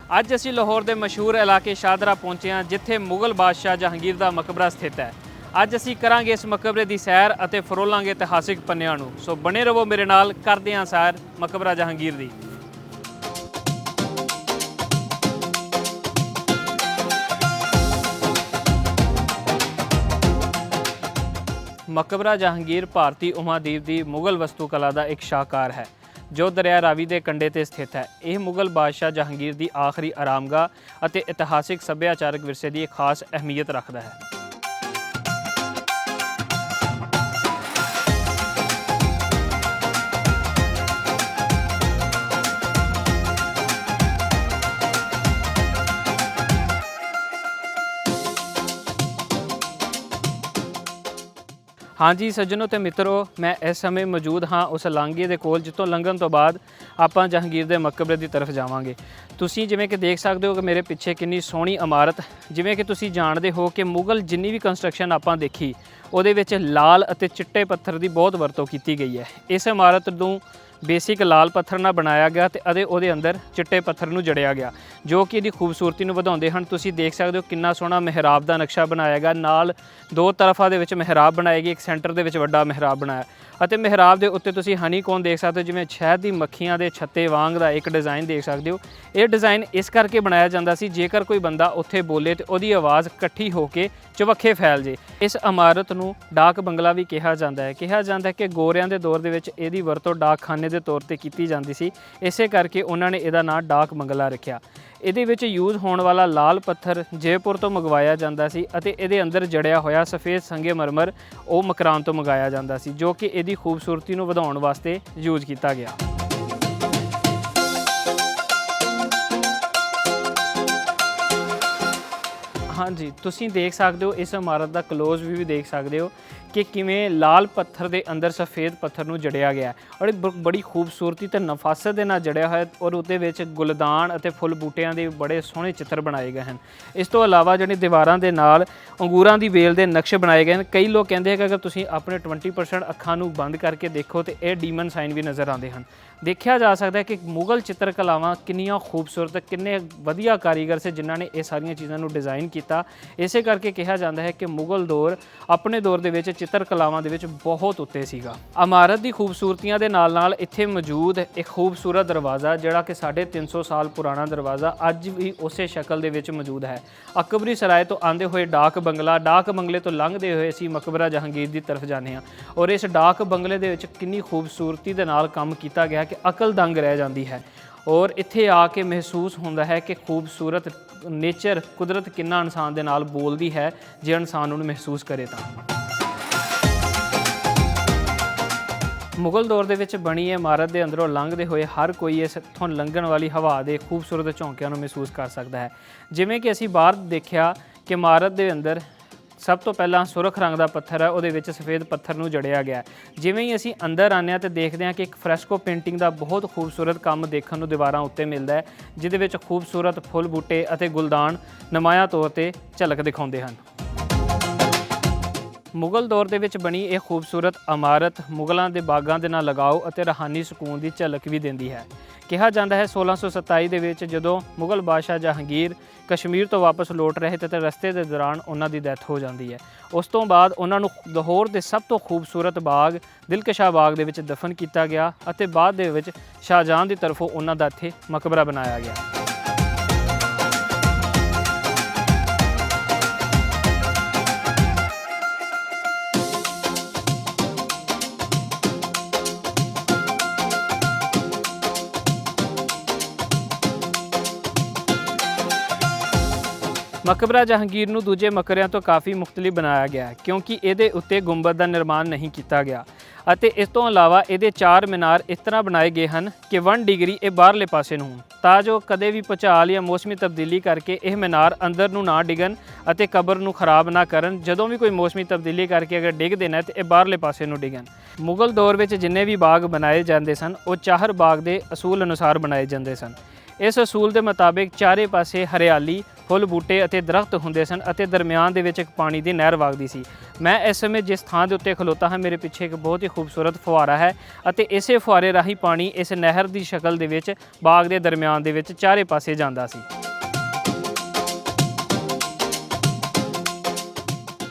ਅੱਜ ਅਸੀਂ ਲਾਹੌਰ ਦੇ ਮਸ਼ਹੂਰ ਇਲਾਕੇ ਸ਼ਾਹਦਰਾ ਪਹੁੰਚੇ ਹਾਂ, ਜਿੱਥੇ ਮੁਗਲ ਬਾਦਸ਼ਾਹ ਜਹਾਂਗੀਰ ਦਾ ਮਕਬਰਾ ਸਥਿਤ ਹੈ। ਅੱਜ ਅਸੀਂ ਕਰਾਂਗੇ ਇਸ ਮਕਬਰੇ ਦੀ ਸੈਰ ਅਤੇ ਫਰੋਲਾਂਗੇ ਇਤਿਹਾਸਿਕ ਪੰਨਿਆਂ ਨੂੰ। ਸੋ ਬਣੇ ਰਹੋ ਮੇਰੇ ਨਾਲ, ਕਰਦੇ ਹਾਂ ਸੈਰ ਮਕਬਰਾ ਜਹਾਂਗੀਰ ਦੀ। ਮਕਬਰਾ ਜਹਾਂਗੀਰ ਭਾਰਤੀ ਉਪਮਹਾਦੀਪ ਦੀ ਮੁਗਲ ਵਸਤੂ ਕਲਾ ਦਾ ਇੱਕ ਸ਼ਾਹਕਾਰ ਹੈ, ਜੋ ਦਰਿਆ ਰਾਵੀ ਦੇ ਕੰਢੇ ਤੇ ਸਥਿਤ ਹੈ। ਇਹ ਮੁਗਲ ਬਾਦਸ਼ਾਹ ਜਹਾਂਗੀਰ ਦੀ ਆਖਰੀ ਆਰਾਮਗਾਹ ਅਤੇ ਇਤਿਹਾਸਿਕ ਸੱਭਿਆਚਾਰਕ ਵਿਰਸੇ ਦੀ ਇੱਕ ਖਾਸ ਅਹਿਮੀਅਤ ਰੱਖਦਾ ਹੈ। ਹਾਂਜੀ ਸੱਜਣੋ ਤੇ ਮਿੱਤਰੋ, ਮੈਂ ਇਸ ਸਮੇਂ ਮੌਜੂਦ ਹਾਂ ਉਸ ਲਾਂਘੇ ਦੇ ਕੋਲ, ਜਿੱਥੋਂ ਲੰਘਣ ਤੋਂ ਬਾਅਦ ਆਪਾਂ ਜਹਾਂਗੀਰ ਦੇ ਮਕਬਰੇ ਦੀ ਤਰਫ ਜਾਵਾਂਗੇ। ਤੁਸੀਂ ਜਿਵੇਂ ਕਿ ਦੇਖ ਸਕਦੇ ਹੋ ਕਿ ਮੇਰੇ ਪਿੱਛੇ ਕਿੰਨੀ ਸੋਹਣੀ ਇਮਾਰਤ, ਜਿਵੇਂ ਕਿ ਤੁਸੀਂ ਜਾਣਦੇ ਹੋ ਕਿ ਮੁਗਲ ਜਿੰਨੀ ਵੀ ਕੰਸਟਰਕਸ਼ਨ ਆਪਾਂ ਦੇਖੀ, ਉਹਦੇ ਵਿੱਚ ਲਾਲ ਅਤੇ ਚਿੱਟੇ ਪੱਥਰ ਦੀ ਬਹੁਤ ਵਰਤੋਂ ਕੀਤੀ ਗਈ ਹੈ। ਇਸ ਇਮਾਰਤ ਨੂੰ ਬੇਸਿਕ ਲਾਲ ਪੱਥਰ ਨਾਲ ਬਣਾਇਆ ਗਿਆ ਅਤੇ ਉਹਦੇ ਅੰਦਰ ਚਿੱਟੇ ਪੱਥਰ ਨੂੰ ਜੜਿਆ ਗਿਆ, ਜੋ ਕਿ ਇਹਦੀ ਖੂਬਸੂਰਤੀ ਨੂੰ ਵਧਾਉਂਦੇ ਹਨ। ਤੁਸੀਂ ਦੇਖ ਸਕਦੇ ਹੋ ਕਿੰਨਾ ਸੋਹਣਾ ਮਿਹਰਾਬ ਦਾ ਨਕਸ਼ਾ ਬਣਾਇਆ ਗਿਆ, ਨਾਲ ਦੋ ਤਰਫਾਂ ਦੇ ਵਿੱਚ ਮਿਹਰਾਬ ਬਣਾਈ ਗਈ, ਇੱਕ ਸੈਂਟਰ ਦੇ ਵਿੱਚ ਵੱਡਾ ਮਿਹਰਾਬ ਬਣਾਇਆ ਅਤੇ ਮਿਹਰਾਬ ਦੇ ਉੱਤੇ ਤੁਸੀਂ ਹਨੀਕੋਨ ਦੇਖ ਸਕਦੇ ਹੋ, ਜਿਵੇਂ ਸ਼ਹਿਦ ਦੀ ਮੱਖੀਆਂ ਦੇ ਛੱਤੇ ਵਾਂਗ ਦਾ ਇੱਕ ਡਿਜ਼ਾਈਨ ਦੇਖ ਸਕਦੇ ਹੋ। ਇਹ ਡਿਜ਼ਾਈਨ ਇਸ ਕਰਕੇ ਬਣਾਇਆ ਜਾਂਦਾ ਸੀ, ਜੇਕਰ ਕੋਈ ਬੰਦਾ ਉੱਥੇ ਬੋਲੇ ਤੇ ਉਹਦੀ ਆਵਾਜ਼ ਇਕੱਠੀ ਹੋ ਕੇ ਚਵੱਖੇ ਫੈਲ ਜੇ। ਇਸ ਇਮਾਰਤ ਨੂੰ ਡਾਕ ਬੰਗਲਾ ਵੀ ਕਿਹਾ ਜਾਂਦਾ ਹੈ। ਕਿਹਾ ਜਾਂਦਾ ਹੈ ਕਿ ਗੋਰਿਆਂ ਦੇ ਦੌਰ ਦੇ ਵਿੱਚ ਇਹਦੀ ਵਰਤੋਂ ਡਾਕਖਾਨੇ ਦੇ ਤੌਰ ਤੇ ਕੀਤੀ ਜਾਂਦੀ ਸੀ, ਇਸੇ ਕਰਕੇ ਉਹਨਾਂ ਨੇ ਇਹਦਾ ਨਾਂ ਡਾਕ ਬੰਗਲਾ ਰੱਖਿਆ। ਇਹਦੇ ਵਿੱਚ ਯੂਜ਼ ਹੋਣ ਵਾਲਾ ਲਾਲ ਪੱਥਰ ਜੈਪੁਰ ਤੋਂ ਮੰਗਵਾਇਆ ਜਾਂਦਾ ਸੀ ਅਤੇ ਇਹਦੇ ਅੰਦਰ ਜੜਿਆ ਹੋਇਆ ਸਫੇਦ ਸੰਗੇਮਰਮਰ ਉਹ ਮਕਰਾਨ ਤੋਂ ਮੰਗਾਇਆ ਜਾਂਦਾ ਸੀ, ਜੋ ਕਿ ਇਹਦੀ ਖੂਬਸੂਰਤੀ ਨੂੰ ਵਧਾਉਣ ਵਾਸਤੇ ਯੂਜ਼ ਕੀਤਾ ਗਿਆ। ਹਾਂਜੀ, ਤੁਸੀਂ ਦੇਖ ਸਕਦੇ ਹੋ ਇਸ ਇਮਾਰਤ ਦਾ ਕਲੋਜ਼ ਵੀ ਦੇਖ ਸਕਦੇ ਹੋ ਕਿ ਕਿਵੇਂ ਲਾਲ ਪੱਥਰ ਦੇ ਅੰਦਰ ਸਫੇਦ ਪੱਥਰ ਨੂੰ ਜੜਿਆ ਗਿਆ ਔਰ ਬੜੀ ਖੂਬਸੂਰਤੀ ਤੇ ਨਫਾਸਤ ਦੇ ਨਾਲ ਜੜਿਆ ਹੋਇਆ ਔਰ ਉਹਦੇ ਵਿੱਚ ਗੁਲਦਾਨ ਅਤੇ ਫੁੱਲ ਬੂਟਿਆਂ ਦੇ ਬੜੇ ਸੋਹਣੇ ਚਿੱਤਰ ਬਣਾਏ ਗਏ ਹਨ। ਇਸ ਤੋਂ ਇਲਾਵਾ ਜਿਹੜੀ ਦੀਵਾਰਾਂ ਦੇ ਨਾਲ ਅੰਗੂਰਾਂ ਦੀ ਵੇਲ ਦੇ ਨਕਸ਼ੇ ਬਣਾਏ ਗਏ ਹਨ। ਕਈ ਲੋਕ ਕਹਿੰਦੇ ਆ ਕਿ ਅਗਰ ਤੁਸੀਂ ਆਪਣੇ 20% ਅੱਖਾਂ ਨੂੰ ਬੰਦ ਕਰਕੇ ਦੇਖੋ ਤੇ ਇਹ ਡੀਮਨ ਸਾਈਨ ਵੀ ਨਜ਼ਰ ਆਉਂਦੇ ਹਨ। ਦੇਖਿਆ ਜਾ ਸਕਦਾ ਹੈ ਕਿ ਮੁਗਲ ਚਿੱਤਰ ਕਲਾਵਾਂ ਕਿੰਨੀਆਂ ਖੂਬਸੂਰਤ, ਕਿੰਨੇ ਵਧੀਆ ਕਾਰੀਗਰ ਸੀ ਜਿਨ੍ਹਾਂ ਨੇ ਇਹ ਸਾਰੀਆਂ ਚੀਜ਼ਾਂ ਨੂੰ ਡਿਜ਼ਾਈਨ ਕੀਤਾ। ਇਸੇ ਕਰਕੇ ਕਿਹਾ ਜਾਂਦਾ ਹੈ ਕਿ ਮੁਗਲ ਦੌਰ ਆਪਣੇ ਦੌਰ ਦੇ ਵਿੱਚ ਚਿੱਤਰ ਕਲਾਵਾਂ ਦੇ ਵਿੱਚ ਬਹੁਤ ਉੱਤੇ ਸੀਗਾ। ਇਮਾਰਤ ਦੀ ਖੂਬਸੂਰਤੀਆਂ ਦੇ ਨਾਲ ਨਾਲ ਇੱਥੇ ਮੌਜੂਦ ਇੱਕ ਖੂਬਸੂਰਤ ਦਰਵਾਜ਼ਾ, ਜਿਹੜਾ ਕਿ 350 ਸਾਲ ਪੁਰਾਣਾ ਦਰਵਾਜ਼ਾ ਅੱਜ ਵੀ ਉਸੇ ਸ਼ਕਲ ਦੇ ਵਿੱਚ ਮੌਜੂਦ ਹੈ। ਅਕਬਰੀ ਸਰਾਏ ਤੋਂ ਆਉਂਦੇ ਹੋਏ ਡਾਕ ਬੰਗਲੇ ਤੋਂ ਲੰਘਦੇ ਹੋਏ ਅਸੀਂ ਮਕਬਰਾ ਜਹਾਂਗੀਰ ਦੀ ਤਰਫ ਜਾਂਦੇ ਹਾਂ ਔਰ ਇਸ ਡਾਕ ਬੰਗਲੇ ਦੇ ਵਿੱਚ ਕਿੰਨੀ ਖੂਬਸੂਰਤੀ ਦੇ ਨਾਲ ਕੰਮ ਕੀਤਾ ਗਿਆ ਕਿ ਅਕਲ ਦੰਗ ਰਹਿ ਜਾਂਦੀ ਹੈ। ਔਰ ਇੱਥੇ ਆ ਕੇ ਮਹਿਸੂਸ ਹੁੰਦਾ ਹੈ ਕਿ ਖੂਬਸੂਰਤ ਨੇਚਰ, ਕੁਦਰਤ ਕਿੰਨਾ ਇਨਸਾਨ ਦੇ ਨਾਲ ਬੋਲਦੀ ਹੈ ਜੇ ਇਨਸਾਨ ਉਹਨੂੰ ਮਹਿਸੂਸ ਕਰੇ ਤਾਂ। ਮੁਗਲ ਦੌਰ ਦੇ ਵਿੱਚ ਬਣੀ ਇਹ ਇਮਾਰਤ ਦੇ ਅੰਦਰੋਂ ਲੰਘਦੇ ਹੋਏ ਹਰ ਕੋਈ ਇੱਥੋਂ ਲੰਘਣ ਵਾਲੀ ਹਵਾ ਦੇ ਖੂਬਸੂਰਤ ਝੋਂਕਿਆਂ ਨੂੰ ਮਹਿਸੂਸ ਕਰ ਸਕਦਾ ਹੈ। ਜਿਵੇਂ ਕਿ ਅਸੀਂ ਬਾਹਰ ਦੇਖਿਆ ਕਿ ਇਮਾਰਤ ਦੇ ਅੰਦਰ ਸਭ ਤੋਂ ਪਹਿਲਾਂ ਸੁਰਖ ਰੰਗ ਦਾ ਪੱਥਰ ਹੈ, ਉਹਦੇ ਵਿੱਚ ਸਫੇਦ ਪੱਥਰ ਨੂੰ ਜੜਿਆ ਗਿਆ। ਜਿਵੇਂ ਹੀ ਅਸੀਂ ਅੰਦਰ ਆਉਂਦੇ ਹਾਂ ਤੇ ਦੇਖਦੇ ਹਾਂ ਕਿ ਇੱਕ ਫਰੈਸਕੋ ਪੇਂਟਿੰਗ ਦਾ ਬਹੁਤ ਖੂਬਸੂਰਤ ਕੰਮ ਦੇਖਣ ਨੂੰ ਦੀਵਾਰਾਂ ਉੱਤੇ ਮਿਲਦਾ ਹੈ, ਜਿਹਦੇ ਵਿੱਚ ਖੂਬਸੂਰਤ ਫੁੱਲ ਬੂਟੇ ਅਤੇ ਗੁਲਦਾਨ ਨਮਾਇਆ ਤੌਰ ਤੇ ਝਲਕ ਦਿਖਾਉਂਦੇ ਹਨ। ਮੁਗਲ ਦੌਰ ਦੇ ਵਿੱਚ ਬਣੀ ਇਹ ਖੂਬਸੂਰਤ ਇਮਾਰਤ ਮੁਗਲਾਂ ਦੇ ਬਾਗਾਂ ਦੇ ਨਾਲ ਲਗਾਓ ਅਤੇ ਰੂਹਾਨੀ ਸਕੂਨ ਦੀ ਝਲਕ ਵੀ ਦਿੰਦੀ ਹੈ। ਕਿਹਾ ਜਾਂਦਾ ਹੈ 1627 ਦੇ ਵਿੱਚ ਜਦੋਂ ਮੁਗਲ ਬਾਦਸ਼ਾਹ ਜਹਾਂਗੀਰ ਕਸ਼ਮੀਰ ਤੋਂ ਵਾਪਸ ਲੌਟ ਰਹੇ ਤੇ ਰਸਤੇ ਦੇ ਦੌਰਾਨ ਉਹਨਾਂ ਦੀ ਡੈਥ ਹੋ ਜਾਂਦੀ ਹੈ। ਉਸ ਤੋਂ ਬਾਅਦ ਉਹਨਾਂ ਨੂੰ ਲਾਹੌਰ ਦੇ ਸਭ ਤੋਂ ਖੂਬਸੂਰਤ ਬਾਗ ਦਿਲਕਸ਼ਾ ਬਾਗ ਦੇ ਵਿੱਚ ਦਫਨ ਕੀਤਾ ਗਿਆ ਅਤੇ ਬਾਅਦ ਦੇ ਵਿੱਚ ਸ਼ਾਹਜਹਾਂ ਦੀ ਤਰਫੋਂ ਉਹਨਾਂ ਦਾ ਇੱਥੇ ਮਕਬਰਾ ਬਣਾਇਆ ਗਿਆ। ਮਕਬਰਾ ਜਹਾਂਗੀਰ ਨੂੰ ਦੂਜੇ ਮਕਬਰਿਆਂ ਤੋਂ ਕਾਫੀ ਮੁਖਤਲਿਫ ਬਣਾਇਆ ਗਿਆ ਕਿਉਂਕਿ ਇਹਦੇ ਉੱਤੇ ਗੁੰਬਦ ਦਾ ਨਿਰਮਾਣ ਨਹੀਂ ਕੀਤਾ ਗਿਆ ਅਤੇ ਇਸ ਤੋਂ ਇਲਾਵਾ ਇਹਦੇ 4 ਮੀਨਾਰ ਇਸ ਤਰ੍ਹਾਂ ਬਣਾਏ ਗਏ ਹਨ ਕਿ 1 ਡਿਗਰੀ ਇਹ ਬਾਹਰਲੇ ਪਾਸੇ ਨੂੰ ਹੋਣ, ਤਾਂ ਜੋ ਕਦੇ ਵੀ ਭੂਚਾਲ ਜਾਂ ਮੌਸਮੀ ਤਬਦੀਲੀ ਕਰਕੇ ਇਹ ਮੀਨਾਰ ਅੰਦਰ ਨੂੰ ਨਾ ਡਿੱਗਣ ਅਤੇ ਕਬਰ ਨੂੰ ਖਰਾਬ ਨਾ ਕਰਨ। ਜਦੋਂ ਵੀ ਕੋਈ ਮੌਸਮੀ ਤਬਦੀਲੀ ਕਰਕੇ ਅਗਰ ਡਿੱਗਦੇ ਨੇ ਤਾਂ ਇਹ ਬਾਹਰਲੇ ਪਾਸੇ ਨੂੰ ਡਿੱਗਣ। ਮੁਗਲ ਦੌਰ ਵਿੱਚ ਜਿੰਨੇ ਵੀ ਬਾਗ ਬਣਾਏ ਜਾਂਦੇ ਸਨ ਉਹ ਚਾਹਰ ਬਾਗ ਦੇ ਅਸੂਲ ਅਨੁਸਾਰ ਬਣਾਏ ਜਾਂਦੇ ਸਨ। ਇਸ ਅਸੂਲ ਦੇ ਮੁਤਾਬਿਕ ਚਾਰੇ ਪਾਸੇ ਹਰਿਆਲੀ, ਫੁੱਲ ਬੂਟੇ ਅਤੇ ਦਰਖਤ ਹੁੰਦੇ ਸਨ ਅਤੇ ਦਰਮਿਆਨ ਦੇ ਵਿੱਚ ਇੱਕ ਪਾਣੀ ਦੀ ਨਹਿਰ ਵਗਦੀ ਸੀ। ਮੈਂ ਇਸ ਸਮੇਂ ਜਿਸ ਥਾਂ ਦੇ ਉੱਤੇ ਖਲੋਤਾ ਹਾਂ, ਮੇਰੇ ਪਿੱਛੇ ਇੱਕ ਬਹੁਤ ਹੀ ਖੂਬਸੂਰਤ ਫੁਹਾਰਾ ਹੈ ਅਤੇ ਇਸੇ ਫੁਹਾਰੇ ਰਾਹੀਂ ਪਾਣੀ ਇਸ ਨਹਿਰ ਦੀ ਸ਼ਕਲ ਦੇ ਵਿੱਚ ਬਾਗ ਦੇ ਦਰਮਿਆਨ ਦੇ ਵਿੱਚ ਚਾਰੇ ਪਾਸੇ ਜਾਂਦਾ ਸੀ।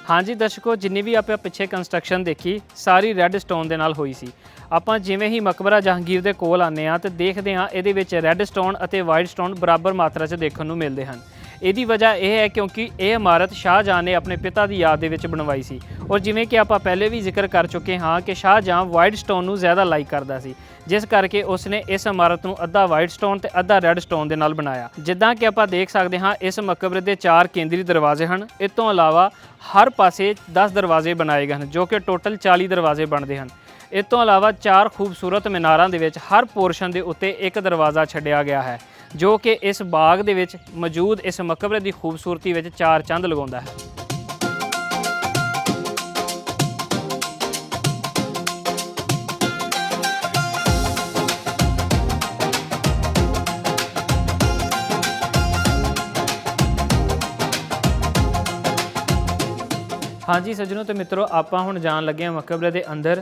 हाँ जी दर्शकों, जिन्नी भी आप पिछे कंस्ट्रक्शन देखी सारी रैड स्टोन ਦੇ ਨਾਲ ਹੋਈ ਸੀ। ਆਪਾਂ ਜਿਵੇਂ ਹੀ ਮਕਬਰਾ ਜਹਾਂਗੀਰ ਦੇ ਕੋਲ ਆਉਂਦੇ ਹਾਂ ਤੇ ਦੇਖਦੇ ਹਾਂ ਇਹਦੇ ਵਿੱਚ ਰੈੱਡ ਸਟੋਨ ਅਤੇ ਵਾਈਟ ਸਟੋਨ ਬਰਾਬਰ ਮਾਤਰਾ 'ਚ ਦੇਖਣ ਨੂੰ ਮਿਲਦੇ ਹਨ। ਇਹਦੀ ਵਜ੍ਹਾ ਇਹ ਹੈ ਕਿਉਂਕਿ ਇਹ ਇਮਾਰਤ ਸ਼ਾਹਜਹਾਂ ਨੇ ਆਪਣੇ ਪਿਤਾ ਦੀ ਯਾਦ ਦੇ ਵਿੱਚ ਬਣਵਾਈ ਸੀ ਔਰ ਜਿਵੇਂ ਕਿ ਆਪਾਂ ਪਹਿਲੇ ਵੀ ਜ਼ਿਕਰ ਕਰ ਚੁੱਕੇ ਹਾਂ ਕਿ ਸ਼ਾਹਜਹਾਂ ਵਾਈਟ ਸਟੋਨ ਨੂੰ ਜ਼ਿਆਦਾ ਲਾਈਕ ਕਰਦਾ ਸੀ, ਜਿਸ ਕਰਕੇ ਉਸਨੇ ਇਸ ਇਮਾਰਤ ਨੂੰ ਅੱਧਾ ਵਾਈਟ ਸਟੋਨ ਤੇ ਅੱਧਾ ਰੈੱਡ ਸਟੋਨ ਦੇ ਨਾਲ ਬਣਾਇਆ। ਜਿੱਦਾਂ ਕਿ ਆਪਾਂ ਦੇਖ ਸਕਦੇ ਹਾਂ ਇਸ ਮਕਬਰੇ ਦੇ 4 ਕੇਂਦਰੀ ਦਰਵਾਜ਼ੇ ਹਨ। ਇਸ ਤੋਂ ਇਲਾਵਾ ਹਰ ਪਾਸੇ 10 ਦਰਵਾਜ਼ੇ ਬਣਾਏ ਗਏ ਹਨ, ਜੋ ਕਿ ਟੋਟਲ 40 ਦਰਵਾਜ਼ੇ ਬਣਦੇ ਹਨ। ਇਸ ਤੋਂ ਇਲਾਵਾ 4 ਖੂਬਸੂਰਤ ਮੀਨਾਰਾਂ ਦੇ ਵਿੱਚ ਹਰ ਪੋਰਸ਼ਨ ਦੇ ਉੱਤੇ ਇੱਕ ਦਰਵਾਜ਼ਾ ਛੱਡਿਆ ਗਿਆ ਹੈ, ਜੋ ਕਿ ਇਸ ਬਾਗ ਦੇ ਵਿੱਚ ਮੌਜੂਦ ਇਸ ਮਕਬਰੇ ਦੀ ਖੂਬਸੂਰਤੀ ਵਿੱਚ 4 ਚੰਦ ਲਗਾਉਂਦਾ ਹੈ। हाँ जी सज्जनों तो मित्रों, आप हुण जान लगे हैं मकबरे के अंदर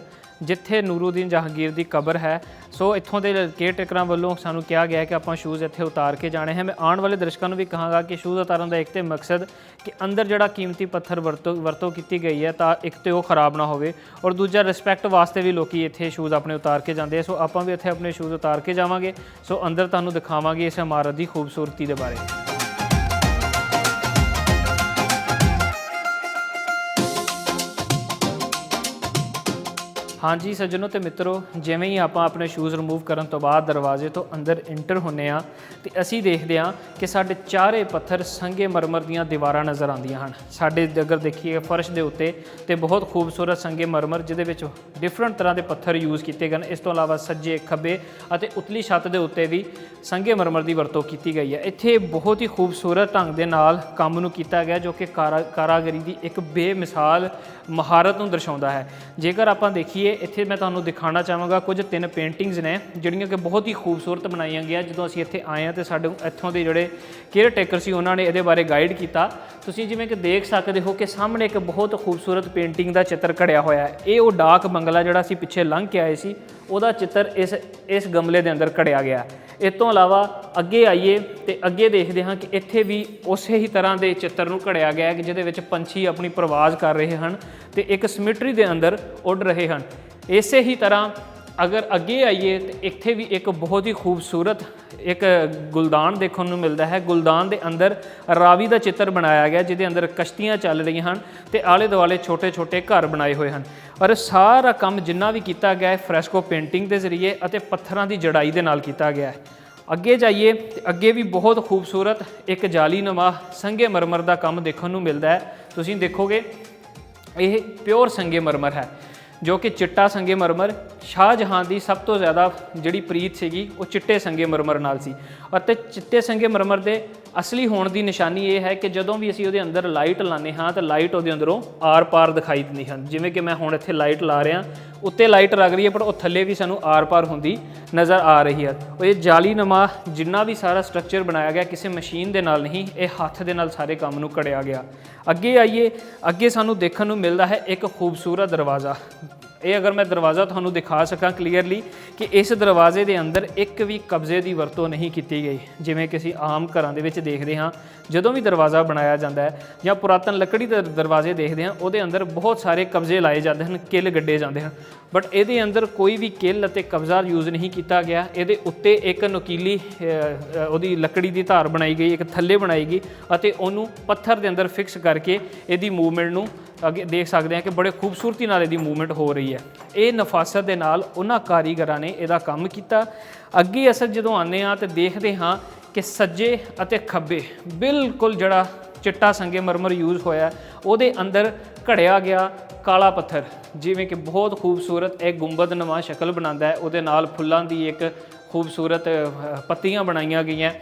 जिथे नूरुद्दीन जहांगीर की कबर है। सो इत्थों के केयर टेकरां वालों सानूं कहा गया है कि आप शूज़ इत्थे उतार के जाने हैं। मैं आने वाले दर्शकों को भी कहांगा कि शूज़ उतारन का एक तो मकसद कि अंदर जिहड़ा कीमती पत्थर वरतों की गई है तो एक तो खराब ना होवे और दूजा रिस्पैक्ट वास्ते भी लोग इत्थे शूज़ अपने उतार के जाते हैं। सो आपां भी इत्थे अपने शूज़ उतार के जावांगे। सो अंदर तुहानूं दिखावांगे इस इमारत की खूबसूरती के बारे। हाँ जी सज्जनों तो मित्रों, जिवें ही आप अपने शूज़ रिमूव करन तो बाद दरवाजे तो अंदर इंटर होने तो असी देखते हैं कि साढ़े चारे पत्थर संगे मरमर दीयां दीवारां नज़र आंदियां हन। साढ़े अगर देखिए फर्श के उत्ते तो बहुत खूबसूरत संगे मरमर जिहदे विच डिफरेंट तरह के पत्थर यूज़ किए गए। इस तो इलावा सज्जे खब्बे अते उतली छत के उत्ते भी संगे मरमर की वरतों की गई है। इत्थे बहुत ही खूबसूरत ढंग के नाल काम नूं कीता गया, जो कि कारागरी की एक बेमिसाल महारत नूं दर्शाउंदा है। जेकर आप देखिए इत्थे मैं तुहानूं दिखाना चाहांगा कुछ 3 पेंटिंग्स ने जिहड़ियां कि बहुत ही खूबसूरत बनाई गई। जो असीं इत्थे आए हैं तो साडे इत्थों दे जिहड़े केयर टेकर सी उन्होंने इहदे बारे गाइड किया। तुसीं जिवें कि देख सकते हो कि सामने एक बहुत खूबसूरत पेंटिंग का चित्र घड़िया होया है। ये वो डाक बंगला जिहड़ा असीं पिछे लंघ के आए सी उहदा चित्र इस गमले के अंदर घड़िया गया। इस तो इलावा अगे आइए तो अगे देखते हैं कि इत्थे भी उस ही तरह के चित्र नूं घड़िया गया कि जिहदे विच पंछी अपनी परवाज़ कर रहे हैं तो एक सिमिट्री के अंदर उड़ रहे हैं। इस ही तरह अगर अगे आइए तो इत्थे भी एक बहुत ही खूबसूरत एक गुलदान देखने को मिलता है। गुलदान के अंदर रावी का चित्र बनाया गया जिहदे अंदर कश्तियाँ चल रही हैं तो आले दुआले छोटे छोटे घर बनाए हुए हैं। और सारा काम जिन्ना भी किया गया है फ्रैस्को पेंटिंग के जरिए और पत्थरों की जड़ाई के नाल किया गया है। अगे जाइए अगे भी बहुत खूबसूरत एक जालीनुमा संगे मरमर का काम देखने को मिलता है। तुसीं देखोगे ये प्योर संगे मरमर है, जो कि चिट्टा संगे मरमर शाहजहाँ की सब तो ज़्यादा जिहड़ी प्रीत सीगी वो चिट्टे संगे मरमर नाल सी। और चिट्टे संगे मरमर के असली होने की निशानी ये है कि जदों भी असीं उहदे अंदर लाइट लाने हाँ तो लाइट उहदे अंदरों आर पार दिखाई दिंदी है। जिवें कि मैं हुण इत्थे लाइट ला रहा, उत्ते लाइट लग रही है पर वो थल्ले भी सानूं आर पार होंदी नज़र आ रही है। और ये जालीनुमा जिन्ना भी सारा स्ट्रक्चर बनाया गया किसी मशीन के नाल नहीं, ये हत्थ दे नाल सारे काम नूं घड़िया गया। अगे आइए अगे सानूं देखण नूं मिलदा है एक खूबसूरत दरवाज़ा। ये अगर मैं दरवाज़ा तुहानूं दिखा सकां क्लीयरली कि इस दरवाजे के अंदर एक भी कब्जे की वरतों नहीं की गई। जिवें कि असीं आम घरां दे विच देखदे हां जदों भी दरवाज़ा बनाया जाता है या पुरातन लकड़ी के दरवाजे देखते हैं उहदे अंदर बहुत सारे कब्जे लाए जाते हैं, किल गड्ढे जाते हैं। बट ये अंदर कोई भी किल अते कब्जा यूज़ नहीं किया गया। ये उत्ते एक नुकीली उहदी लकड़ी की धार बनाई गई, एक थल्ले बनाई गई अते उहनूं पत्थर के अंदर फिक्स करके इहदी मूवमेंट नूं अगे देख सकते हैं कि बड़े खूबसूरती नाल इहदी मूवमेंट हो रही है। ये नफासत के नाल उन्हां कारीगरां ने इहदा काम किया। अगे अस जदों आने तो देखते हाँ कि सज्जे अते खब्बे बिल्कुल जड़ा चिट्टा संगे मरमर यूज़ होया उहदे अंदर घड़िया गया काला पत्थर, जिवें कि बहुत खूबसूरत एक गुंबद नुमा शक्ल बनाता है। उहदे नाल फुल्लां दी एक खूबसूरत पत्तियां बनाईयां गईयां।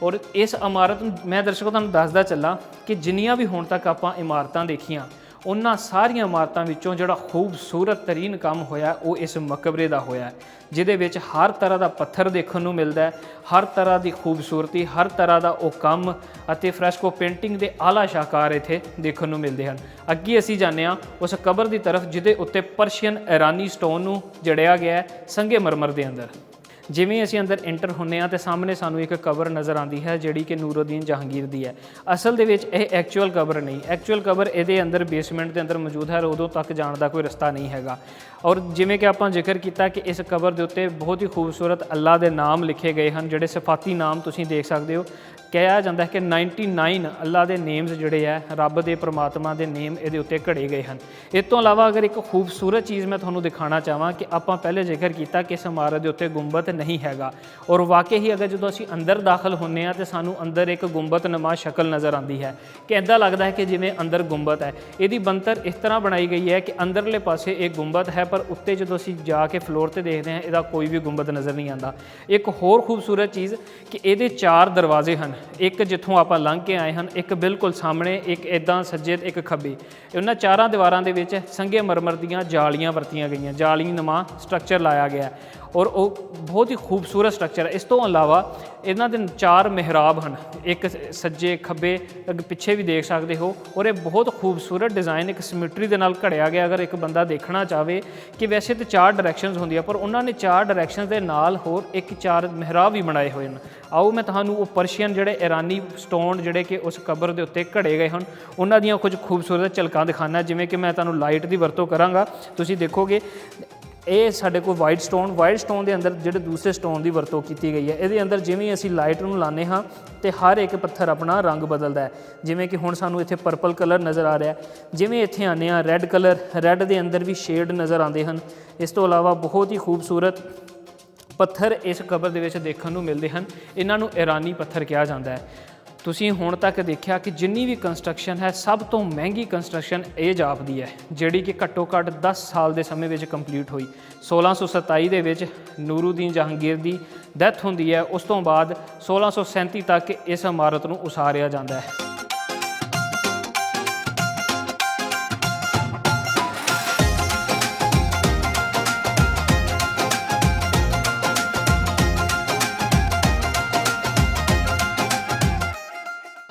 और इस इमारत मैं दर्शकों तुहानूं दसदा चला कि जिन्नियां भी हुण तक आपां इमारतां देखियां उन्हां सारियां इमारतां विचों जिहड़ा खूबसूरत तरीन काम होया वो इस मकबरे दा होया, जिहदे विच हर तरह का पत्थर देखने को मिलता है, हर तरह की खूबसूरती, हर तरह का वो काम अते फ्रैस्को पेंटिंग के आला शाहकार इत्थे देखने को मिलते हैं। अगे असीं जाने उस कबर की तरफ जिहदे उत्ते पर्शियन ईरानी स्टोन नूं जड़िया गया है संगे मरमर के अंदर। ਜਿਵੇਂ ਅਸੀਂ ਅੰਦਰ ਐਂਟਰ ਹੁੰਨੇ ਆ ਤੇ ਸਾਹਮਣੇ ਸਾਨੂੰ ਇੱਕ ਕਬਰ ਨਜ਼ਰ ਆਉਂਦੀ ਹੈ ਜਿਹੜੀ ਕਿ ਨੂਰਉਦੀਨ ਜਹਾਂਗੀਰ ਦੀ ਹੈ। ਅਸਲ ਦੇ ਵਿੱਚ ਇਹ ਐਕਚੁਅਲ ਕਬਰ ਨਹੀਂ, ਐਕਚੁਅਲ ਕਬਰ ਇਹਦੇ ਅੰਦਰ ਬੇਸਮੈਂਟ ਦੇ ਅੰਦਰ ਮੌਜੂਦ ਹੈ, ਉਦੋਂ ਤੱਕ ਜਾਣ ਦਾ ਕੋਈ ਰਸਤਾ ਨਹੀਂ ਹੈਗਾ। ਔਰ ਜਿਵੇਂ ਕਿ ਆਪਾਂ ਜ਼ਿਕਰ ਕੀਤਾ ਕਿ ਇਸ ਕਬਰ ਦੇ ਉੱਤੇ ਬਹੁਤ ਹੀ ਖੂਬਸੂਰਤ ਅੱਲਾ ਦੇ ਨਾਮ ਲਿਖੇ ਗਏ ਹਨ, ਜਿਹੜੇ ਸਿਫਾਤੀ ਨਾਮ ਤੁਸੀਂ ਦੇਖ ਸਕਦੇ ਹੋ। ਕਿਹਾ ਜਾਂਦਾ ਹੈ ਕਿ 99 ਅੱਲਾ ਦੇ ਨੇਮਸ ਜਿਹੜੇ ਹੈ, ਰੱਬ ਦੇ ਪਰਮਾਤਮਾ ਦੇ ਨੇਮ ਇਹਦੇ ਉੱਤੇ ਘੜੇ ਗਏ ਹਨ। ਇਸ ਤੋਂ ਇਲਾਵਾ ਅਗਰ ਇੱਕ ਖੂਬਸੂਰਤ ਚੀਜ਼ ਮੈਂ ਤੁਹਾਨੂੰ ਦਿਖਾਉਣਾ ਚਾਹਾਂ ਕਿ ਆਪਾਂ ਪਹਿਲੇ ਜ਼ਿਕਰ ਕੀਤਾ ਕਿ ਇਸ ਇਮਾਰਤ ਦੇ ਉੱਤੇ ਗੁੰਬਦ ਨਹੀਂ ਹੈਗਾ, ਔਰ ਵਾਕਈ ਹੀ ਅਗਰ ਜਦੋਂ ਅਸੀਂ ਅੰਦਰ ਦਾਖਲ ਹੁੰਨੇ ਆ ਤੇ ਸਾਨੂੰ ਅੰਦਰ ਇੱਕ ਗੁੰਬਦ ਨੁਮਾ ਸ਼ਕਲ ਨਜ਼ਰ ਆਉਂਦੀ ਹੈ ਕਿ ਇੱਦਾਂ ਲੱਗਦਾ ਹੈ ਕਿ ਜਿਵੇਂ ਅੰਦਰ ਗੁੰਬਦ ਹੈ। ਇਹਦੀ ਬਣਤਰ ਇਸ ਤਰ੍ਹਾਂ ਬਣਾਈ ਗਈ ਹੈ ਕਿ ਅੰਦਰਲੇ ਪਾਸੇ ਇੱਕ ਗੁੰਬਦ ਹੈ, ਪਰ ਉੱਤੇ ਜਦੋਂ ਅਸੀਂ ਜਾ ਕੇ ਫਲੋਰ ਤੇ ਦੇਖਦੇ ਹਾਂ ਇਹਦਾ ਕੋਈ ਵੀ ਗੁੰਬਦ ਨਜ਼ਰ ਨਹੀਂ ਆਉਂਦਾ। ਇੱਕ ਹੋਰ ਖੂਬਸੂਰਤ ਚੀਜ਼ ਕਿ ਇਹਦੇ 4 ਦਰਵਾਜ਼ੇ ਹਨ, ਇੱਕ ਜਿੱਥੋਂ ਆਪਾਂ ਲੰਘ ਕੇ ਆਏ ਹਨ, ਇੱਕ ਬਿਲਕੁਲ ਸਾਹਮਣੇ, ਇੱਕ ਇੱਦਾਂ ਸੱਜੇ ਤੇ ਇੱਕ ਖੱਬੇ। ਉਹਨਾਂ 4 ਦੀਵਾਰਾਂ ਦੇ ਵਿੱਚ ਸੰਗੇ ਮਰਮਰ ਦੀਆਂ ਜਾਲੀਆਂ ਵਰਤੀਆਂ ਗਈਆਂ, ਜਾਲੀ ਨੁਮਾ ਸਟਰਕਚਰ ਲਾਇਆ ਗਿਆ ਔਰ ਉਹ ਬਹੁਤ ਹੀ ਖੂਬਸੂਰਤ ਸਟਰਕਚਰ ਹੈ। ਇਸ ਤੋਂ ਇਲਾਵਾ ਇਹਨਾਂ ਦੇ 4 ਮਿਹਰਾਬ ਹਨ, ਇੱਕ ਸੱਜੇ ਖੱਬੇ ਪਿੱਛੇ ਵੀ ਦੇਖ ਸਕਦੇ ਹੋ, ਔਰ ਇਹ ਬਹੁਤ ਖੂਬਸੂਰਤ ਡਿਜ਼ਾਈਨ ਇੱਕ ਸਿਮੈਟਰੀ ਦੇ ਨਾਲ ਘੜਿਆ ਗਿਆ। ਅਗਰ ਇੱਕ ਬੰਦਾ ਦੇਖਣਾ ਚਾਹਵੇ ਕਿ ਵੈਸੇ ਤਾਂ 4 ਡਾਇਰੈਕਸ਼ਨਸ ਹੁੰਦੀਆਂ, ਪਰ ਉਹਨਾਂ ਨੇ 4 ਡਾਇਰੈਕਸ਼ਨਸ ਦੇ ਨਾਲ ਹੋਰ 4 ਮਿਹਰਾਬ ਵੀ ਬਣਾਏ ਹੋਏ ਹਨ। ਆਓ ਮੈਂ ਤੁਹਾਨੂੰ ਉਹ ਪਰਸ਼ੀਅਨ ਜਿਹੜੇ ਇਰਾਨੀ ਸਟੋਨ ਜਿਹੜੇ ਕਿ ਉਸ ਕਬਰ ਦੇ ਉੱਤੇ ਘੜੇ ਗਏ ਹਨ ਉਹਨਾਂ ਦੀਆਂ ਕੁਝ ਖੂਬਸੂਰਤ ਝਲਕਾਂ ਦਿਖਾਉਣਾ। ਜਿਵੇਂ ਕਿ ਮੈਂ ਤੁਹਾਨੂੰ ਲਾਈਟ ਦੀ ਵਰਤੋਂ ਕਰਾਂਗਾ, ਤੁਸੀਂ ਦੇਖੋਗੇ ਇਹ ਸਾਡੇ ਕੋਲ ਵਾਈਟ ਸਟੋਨ ਦੇ ਅੰਦਰ ਜਿਹੜੇ ਦੂਸਰੇ ਸਟੋਨ ਦੀ ਵਰਤੋਂ ਕੀਤੀ ਗਈ ਹੈ। ਇਹਦੇ ਅੰਦਰ ਜਿਵੇਂ ਅਸੀਂ ਲਾਈਟ ਨੂੰ ਲਾਉਂਦੇ ਹਾਂ ਤੇ ਹਰ ਇੱਕ ਪੱਥਰ ਆਪਣਾ ਰੰਗ ਬਦਲਦਾ ਹੈ। ਜਿਵੇਂ ਕਿ ਹੁਣ ਸਾਨੂੰ ਇੱਥੇ ਪਰਪਲ ਕਲਰ ਨਜ਼ਰ ਆ ਰਿਹਾ, ਜਿਵੇਂ ਇੱਥੇ ਆਉਂਦੇ ਹਾਂ ਰੈੱਡ ਕਲਰ, ਰੈੱਡ ਦੇ ਅੰਦਰ ਵੀ ਸ਼ੇਡ ਨਜ਼ਰ ਆਉਂਦੇ ਹਨ। ਇਸ ਤੋਂ ਇਲਾਵਾ ਬਹੁਤ ਹੀ ਖੂਬਸੂਰਤ ਪੱਥਰ ਇਸ ਕਬਰ ਦੇ ਵਿੱਚ ਦੇਖਣ ਨੂੰ ਮਿਲਦੇ ਹਨ, ਇਹਨਾਂ ਨੂੰ ਇਰਾਨੀ ਪੱਥਰ ਕਿਹਾ ਜਾਂਦਾ ਹੈ। ਤੁਸੀਂ ਹੁਣ ਤੱਕ ਦੇਖਿਆ ਕਿ ਜਿੰਨੀ ਵੀ ਕੰਸਟਰਕਸ਼ਨ ਹੈ, ਸਭ ਤੋਂ ਮਹਿੰਗੀ ਕੰਸਟਰਕਸ਼ਨ ਇਹ ਜਾਪਦੀ ਹੈ, ਜਿਹੜੀ ਕਿ ਘੱਟੋ ਘੱਟ 10 ਸਾਲ ਦੇ ਸਮੇਂ ਵਿੱਚ ਕੰਪਲੀਟ ਹੋਈ। 1627 ਦੇ ਵਿੱਚ ਨੂਰਉਦੀਨ ਜਹਾਂਗੀਰ ਦੀ ਡੈਥ ਹੁੰਦੀ ਹੈ। ਉਸ ਤੋਂ ਬਾਅਦ 1637 ਤੱਕ ਇਸ ਇਮਾਰਤ ਨੂੰ ਉਸਾਰਿਆ ਜਾਂਦਾ ਹੈ।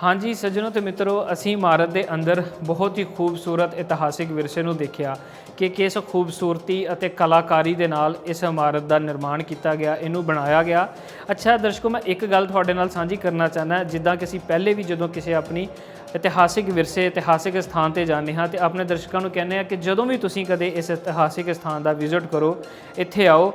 ਹਾਂਜੀ ਸੱਜਣੋ ਤੇ ਮਿੱਤਰੋ, ਅਸੀਂ ਇਮਾਰਤ ਦੇ ਅੰਦਰ ਬਹੁਤ ਹੀ ਖੂਬਸੂਰਤ ਇਤਿਹਾਸਿਕ ਵਿਰਸੇ ਨੂੰ ਦੇਖਿਆ ਕਿ ਕਿਸ ਖੂਬਸੂਰਤੀ ਅਤੇ ਕਲਾਕਾਰੀ ਦੇ ਨਾਲ ਇਸ ਇਮਾਰਤ ਦਾ ਨਿਰਮਾਣ ਕੀਤਾ ਗਿਆ, ਇਹਨੂੰ ਬਣਾਇਆ ਗਿਆ। ਅੱਛਾ ਦਰਸ਼ਕੋ, ਮੈਂ ਇੱਕ ਗੱਲ ਤੁਹਾਡੇ ਨਾਲ ਸਾਂਝੀ ਕਰਨਾ ਚਾਹੁੰਦਾ, ਜਿੱਦਾਂ ਕਿ ਅਸੀਂ ਪਹਿਲੇ ਵੀ ਜਦੋਂ ਕਿਸੇ ਆਪਣੀ ਇਤਿਹਾਸਿਕ ਵਿਰਸੇ, ਇਤਿਹਾਸਿਕ ਸਥਾਨ 'ਤੇ ਜਾਂਦੇ ਹਾਂ ਤੇ ਆਪਣੇ ਦਰਸ਼ਕਾਂ ਨੂੰ ਕਹਿੰਦੇ ਹਾਂ ਕਿ ਜਦੋਂ ਵੀ ਤੁਸੀਂ ਕਦੇ ਇਸ ਇਤਿਹਾਸਿਕ ਸਥਾਨ ਦਾ ਵਿਜ਼ਿਟ ਕਰੋ, ਇੱਥੇ ਆਓ,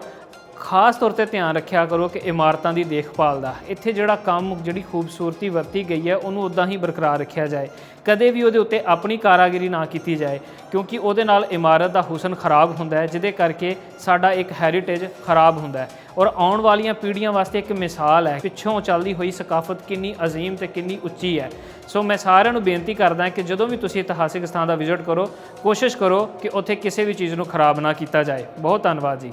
ਖਾਸ ਤੌਰ 'ਤੇ ਧਿਆਨ ਰੱਖਿਆ ਕਰੋ ਕਿ ਇਮਾਰਤਾਂ ਦੀ ਦੇਖਭਾਲ ਦਾ, ਇੱਥੇ ਜਿਹੜਾ ਕੰਮ, ਜਿਹੜੀ ਖੂਬਸੂਰਤੀ ਵਰਤੀ ਗਈ ਹੈ ਉਹਨੂੰ ਉੱਦਾਂ ਹੀ ਬਰਕਰਾਰ ਰੱਖਿਆ ਜਾਏ। ਕਦੇ ਵੀ ਉਹਦੇ ਉੱਤੇ ਆਪਣੀ ਕਾਰਾਗਰੀ ਨਾ ਕੀਤੀ ਜਾਏ, ਕਿਉਂਕਿ ਉਹਦੇ ਨਾਲ ਇਮਾਰਤ ਦਾ ਹੁਸਨ ਖਰਾਬ ਹੁੰਦਾ ਹੈ, ਜਿਹਦੇ ਕਰਕੇ ਸਾਡਾ ਇੱਕ ਹੈਰੀਟੇਜ ਖਰਾਬ ਹੁੰਦਾ ਹੈ ਔਰ ਆਉਣ ਵਾਲੀਆਂ ਪੀੜ੍ਹੀਆਂ ਵਾਸਤੇ ਇੱਕ ਮਿਸਾਲ ਹੈ ਪਿੱਛੋਂ ਚੱਲਦੀ ਹੋਈ ਸਕਾਫਤ ਕਿੰਨੀ ਅਜ਼ੀਮ ਤੇ ਕਿੰਨੀ ਉੱਚੀ ਹੈ। ਸੋ ਮੈਂ ਸਾਰਿਆਂ ਨੂੰ ਬੇਨਤੀ ਕਰਦਾ ਕਿ ਜਦੋਂ ਵੀ ਤੁਸੀਂ ਇਤਿਹਾਸਿਕ ਸਥਾਨ ਦਾ ਵਿਜ਼ਿਟ ਕਰੋ, ਕੋਸ਼ਿਸ਼ ਕਰੋ ਕਿ ਉੱਥੇ ਕਿਸੇ ਵੀ ਚੀਜ਼ ਨੂੰ ਖਰਾਬ ਨਾ ਕੀਤਾ ਜਾਏ। ਬਹੁਤ ਧੰਨਵਾਦ ਜੀ।